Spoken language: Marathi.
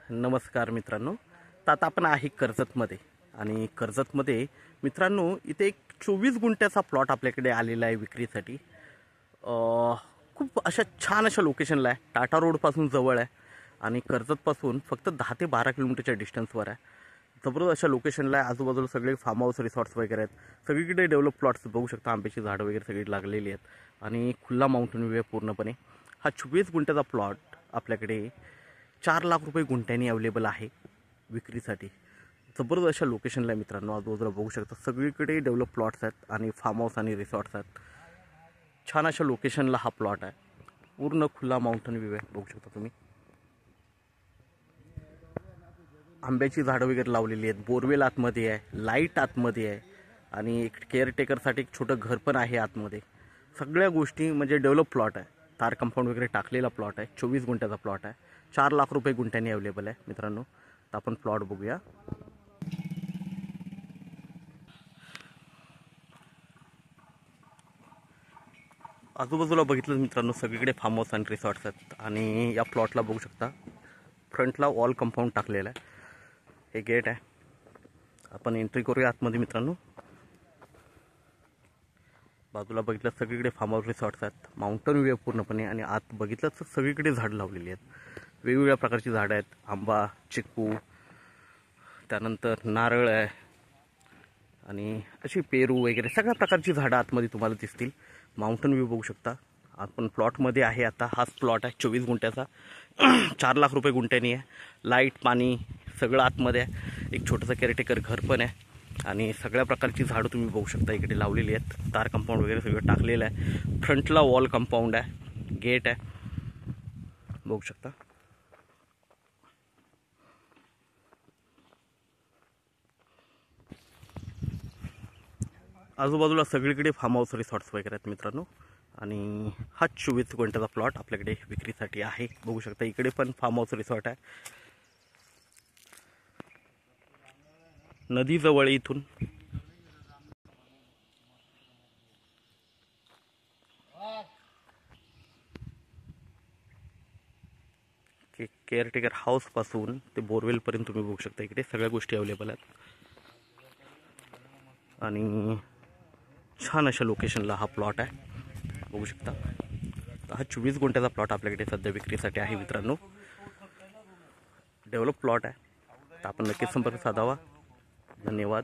नमस्कार मित्रांनो. तर आता आपण आहे कर्जतमध्ये आणि कर्जतमध्ये मित्रांनो इथे एक 24 गुंठ्याचा प्लॉट आपल्याकडे आलेला आहे विक्रीसाठी. खूप अशा छान अशा लोकेशनला आहे. टाटा रोडपासून जवळ आहे आणि कर्जतपासून फक्त 10 ते 12 किलोमीटरच्या डिस्टन्सवर आहे. जबरदस्त अशा लोकेशनला आहे. आजूबाजूला सगळे फार्म हाऊस रिसॉर्ट्स वगैरे आहेत. सगळीकडे डेव्हलप प्लॉट्स बघू शकता. आंब्याची झाडं वगैरे सगळी लागलेली आहेत आणि खुला माउंटेन व्ह्यू आहे पूर्णपणे. हा 24 गुंठ्याचा प्लॉट आपल्याकडे 4 लाख रुपये गुंठ्यानी अवेलेबल आहे विक्रीसाठी. जबरदस्त अशा लोकेशनला आहे मित्रांनो. आजूबाजूला बघू शकता सगळीकडे डेव्हलप प्लॉट्स आहेत आणि फार्म हाऊस आणि रिसॉर्ट्स आहेत. छान अशा लोकेशनला हा प्लॉट आहे. पूर्ण खुला माउंटेन व्ह्यू आहे बघू शकता तुम्ही. आंब्याची झाडं वगैरे लावलेली आहेत. बोरवेल आतमध्ये आहे, लाईट आतमध्ये आहे आणि एक केअरटेकरसाठी एक छोटं घर पण आहे आतमध्ये. सगळ्या गोष्टी म्हणजे डेव्हलप प्लॉट आहे. तार कंपाऊंड वगैरे टाकलेला प्लॉट आहे. 24 गुंठ्याचा प्लॉट आहे. 4 लाख रुपये गुंठ्याने अवेलेबल आहे मित्रांनो. तर आपण प्लॉट बघूया. आजूबाजूला बघितलं मित्रांनो सगळीकडे फार्म हाऊस आणि रिसॉर्ट्स आहेत आणि या प्लॉटला बघू शकता फ्रंटला वॉल कंपाऊंड टाकलेलं आहे. हे गेट आहे. आपण एंट्री करूया आतमध्ये मित्रांनो. बाजूला बघितलं सगळीकडे फार्म हाऊस रिसॉर्ट्स आहेत. माउंटन व्ह्यू पूर्णपणे आणि आत बघितलं तर सगळीकडे झाडं लावलेली आहेत. वेगवेगळ्या प्रकारची झाडं आहेत. आंबा, चिक्कू, त्यानंतर नारळ आहे आणि अशी पेरू वगैरे सगळ्या प्रकारची झाडं आतमध्ये तुम्हाला दिसतील. माउंटन व्ह्यू बघू शकता. आपण प्लॉटमध्ये आहे आता. हाच प्लॉट आहे 24 गुंठ्याचा. 4 लाख रुपये गुंठ्यानी आहे. लाईट, पाणी सगळं आतमध्ये आहे. एक छोटंसं केअरटेकर घर पण आहे आणि सगळ्या प्रकारची झाडं तुम्ही बघू शकता इकडे लावलेली आहेत. तार कंपाऊंड वगैरे सगळं टाकलेलं आहे. फ्रंटला वॉल कंपाऊंड आहे, गेट आहे बघू शकता. आजूबाजूला सगळीकडे फार्म हाऊस रिसॉर्ट्स वगैरे आहेत मित्रांनो आणि हा 24 गुंठ्याचा प्लॉट आपल्याकडे विक्रीसाठी आहे बघू शकता. इकडे पण फार्म हाऊस रिसॉर्ट आहे. नदी जवळ इथून. केअरटेकर हाऊसपासून ते बोरवेलपर्यंत तुम्ही बघू शकता. इकडे सगळ्या गोष्टी अवेलेबल आहेत आणि छान अशा लोकेशनला हा प्लॉट आहे बघू शकता. हा 24 गुंठ्याचा प्लॉट आपल्याकडे सध्या विक्रीसाठी आहे मित्रांनो. डेव्हलप प्लॉट आहे. तर आपण नक्कीच संपर्क साधावा. धन्यवाद.